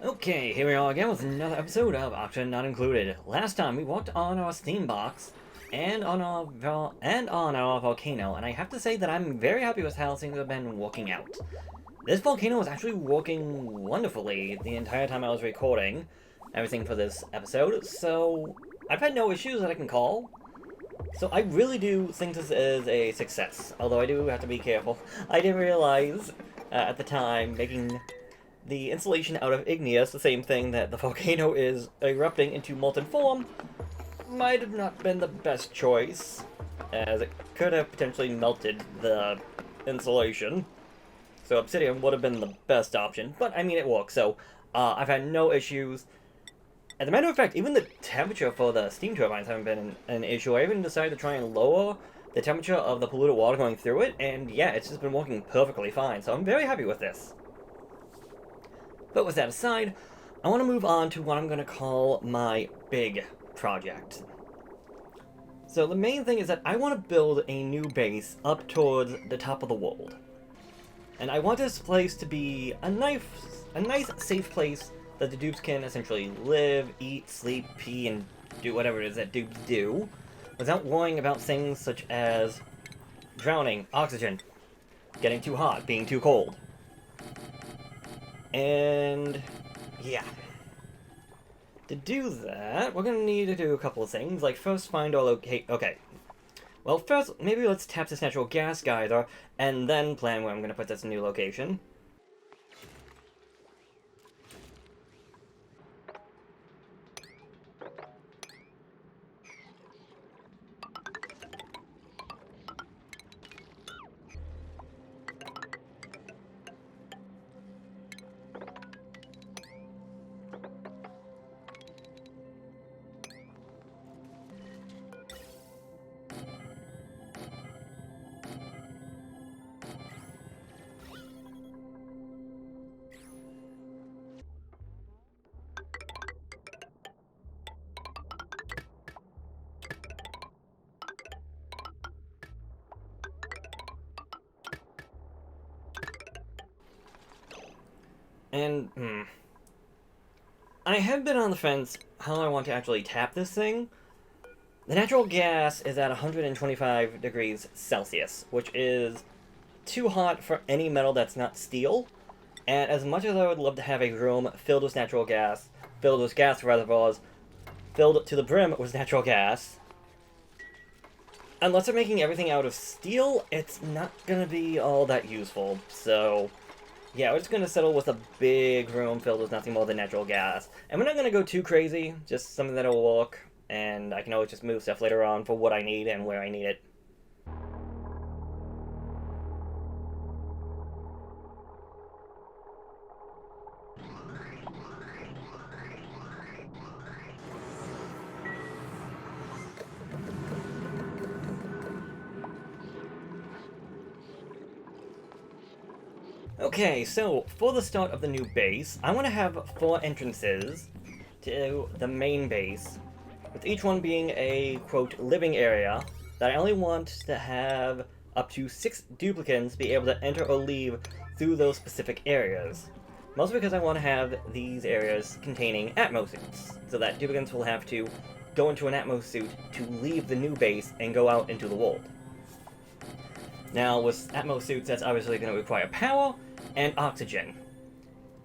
Okay, here we are again with another episode of Oxygen Not Included. Last time we walked on our steam box and on our volcano, and I have to say that I'm very happy with how things have been working out. This volcano was actually working wonderfully the entire time I was recording everything for this episode, so I've had no issues that I can call. So I really do think this is a success, although I do have to be careful. I didn't realize at the time making the insulation out of igneous, the same thing that the volcano is erupting into molten form, might have not been the best choice, as it could have potentially melted the insulation. So obsidian would have been the best option, but I mean it works, so I've had no issues. As a matter of fact, even the temperature for the steam turbines haven't been an issue. I even decided to try and lower the temperature of the polluted water going through it, and yeah, it's just been working perfectly fine, so I'm very happy with this. But with that aside, I want to move on to what I'm going to call my big project. So the main thing is that I want to build a new base up towards the top of the world. And I want this place to be a nice safe place that the dupes can essentially live, eat, sleep, pee, and do whatever it is that dupes do, without worrying about things such as drowning, oxygen, getting too hot, being too cold. And yeah. To do that, we're gonna need to do a couple of things, like first find our okay. Well, first, maybe let's tap this natural gas geyser, and then plan where I'm gonna put this new location. And, I have been on the fence how I want to actually tap this thing. The natural gas is at 125 degrees Celsius, which is too hot for any metal that's not steel. And as much as I would love to have a room filled with natural gas, filled with gas reservoirs, filled to the brim with natural gas, unless I'm making everything out of steel, it's not gonna be all that useful. So yeah, we're just going to settle with a big room filled with nothing more than natural gas. And we're not going to go too crazy, just something that'll work, and I can always just move stuff later on for what I need and where I need it. Okay, so for the start of the new base, I want to have 4 entrances to the main base, with each one being a, quote, living area that I only want to have up to 6 duplicants be able to enter or leave through those specific areas. Mostly because I want to have these areas containing Atmo suits, so that duplicants will have to go into an Atmo suit to leave the new base and go out into the world. Now, with Atmo suits, that's obviously going to require power and oxygen.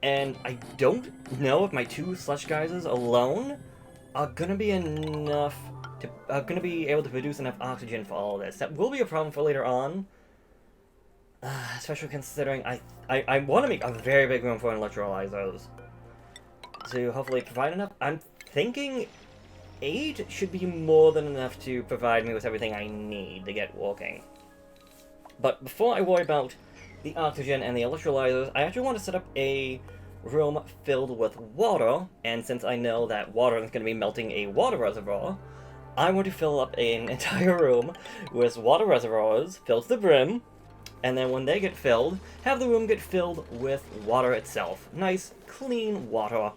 And I don't know if my 2 slush geysers alone are going to be enough to... are going to be able to produce enough oxygen for all of this. That will be a problem for later on. Especially considering I want to make a very big room for electrolyzers to hopefully provide enough. I'm thinking 8 should be more than enough to provide me with everything I need to get working. But before I worry about the oxygen and the electrolyzers, I actually want to set up a room filled with water, and since I know that water is going to be melting a water reservoir, I want to fill up an entire room with water reservoirs filled to the brim, and then when they get filled, have the room get filled with water itself. Nice, clean water.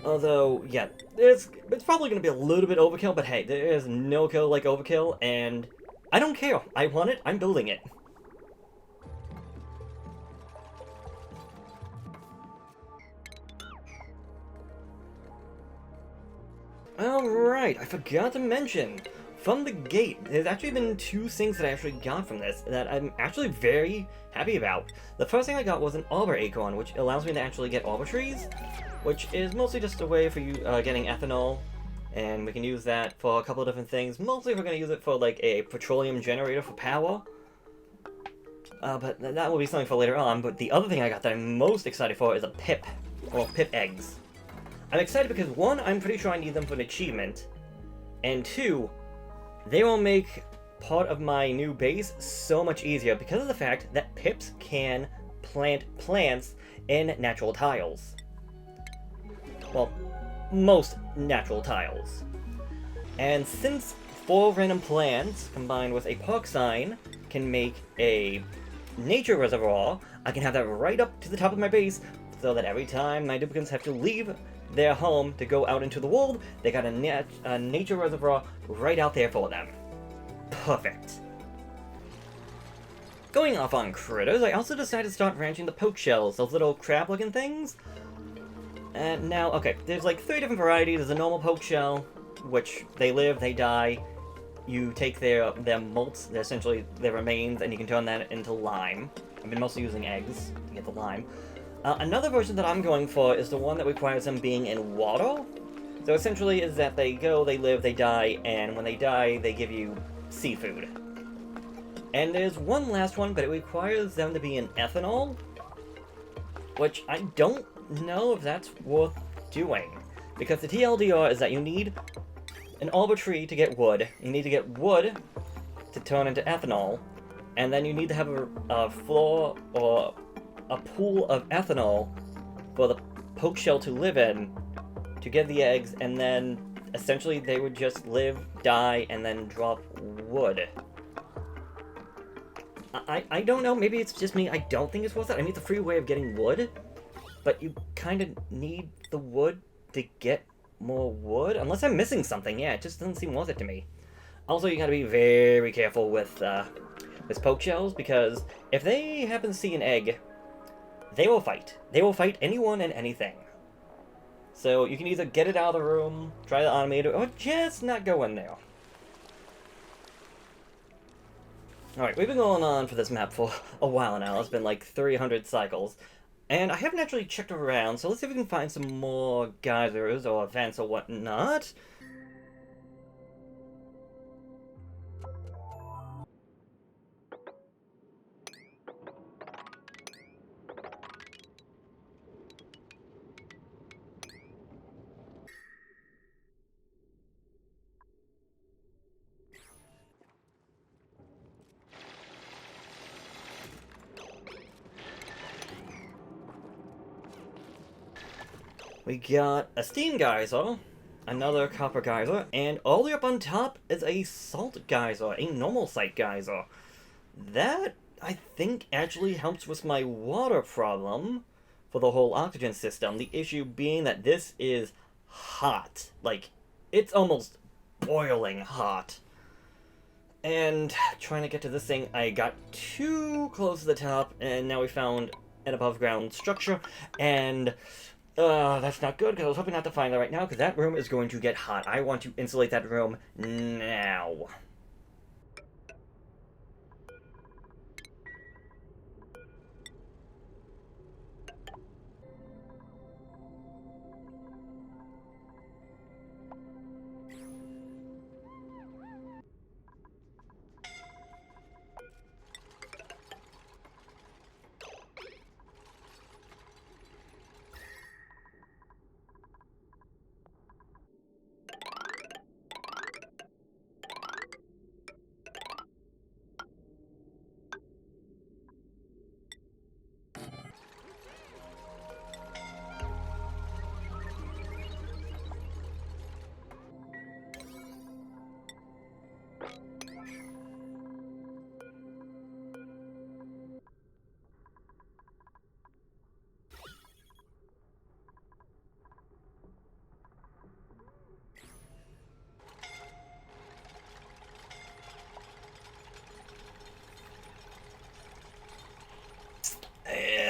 Although, yeah, it's probably going to be a little bit overkill, but hey, there is no kill like overkill, and I don't care. I want it, I'm building it. Alright, I forgot to mention, from the gate, there's actually been two things that I actually got from this that I'm actually very happy about. The first thing I got was an arbor acorn, which allows me to actually get arbor trees, which is mostly just a way for you getting ethanol, and we can use that for a couple of different things. Mostly we're going to use it for like a petroleum generator for power, but that will be something for later on. But the other thing I got that I'm most excited for is a pip, or pip eggs. I'm excited because, one, I'm pretty sure I need them for an achievement, and two, they will make part of my new base so much easier because of the fact that pips can plant plants in natural tiles. Well, most natural tiles. And since 4 random plants combined with a park sign can make a nature reservoir, I can have that right up to the top of my base so that every time my duplicants have to leave their home to go out into the world, they got a nature reservoir right out there for them. Perfect. Going off on critters, I also decided to start ranching the poke shells, those little crab-looking things. And now, okay, there's like 3 different varieties. There's a normal poke shell, which they live, they die. You take their molts, essentially their remains, and you can turn that into lime. I've been mostly using eggs to get the lime. Another version that I'm going for is the one that requires them being in water. So essentially is that they go, they live, they die, and when they die, they give you seafood. And there's one last one, but it requires them to be in ethanol, which I don't know if that's worth doing. Because the TLDR is that you need an arbor tree to get wood, you need to get wood to turn into ethanol, and then you need to have a floor or a pool of ethanol for the poke shell to live in to get the eggs, and then essentially they would just live, die, and then drop wood. I don't know, maybe it's just me, I don't think it's worth it. I mean, it's a free way of getting wood, but you kind of need the wood to get more wood? Unless I'm missing something, yeah, it just doesn't seem worth it to me. Also, you gotta be very careful with poke shells, because if they happen to see an egg, they will fight. They will fight anyone and anything. So you can either get it out of the room, try to automate it, or just not go in there. Alright, we've been going on for this map for a while now. It's been like 300 cycles. And I haven't actually checked around, so let's see if we can find some more geysers or events or whatnot. We got a steam geyser, another copper geyser, and all the way up on top is a salt geyser, a normal site geyser. That, I think, actually helps with my water problem for the whole oxygen system. The issue being that this is hot. Like, it's almost boiling hot. And trying to get to this thing, I got too close to the top, and now we found an above ground structure, and that's not good, because I was hoping not to find that right now, because that room is going to get hot. I want to insulate that room now.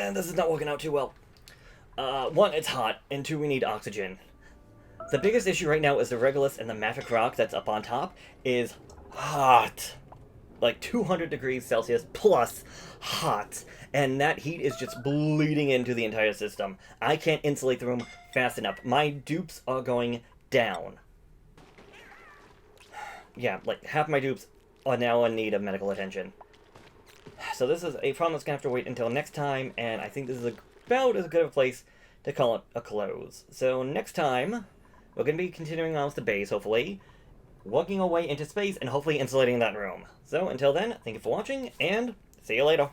And this is not working out too well. One, it's hot, and two, we need oxygen. The biggest issue right now is the Regolith and the Mafic Rock that's up on top is hot. Like 200 degrees Celsius plus hot. And that heat is just bleeding into the entire system. I can't insulate the room fast enough. My dupes are going down. Yeah, like half my dupes are now in need of medical attention. So this is a problem that's going to have to wait until next time, and I think this is about as good of a place to call it a close. So next time, we're going to be continuing on with the base, hopefully, working our way into space and hopefully insulating that room. So until then, thank you for watching, and see you later.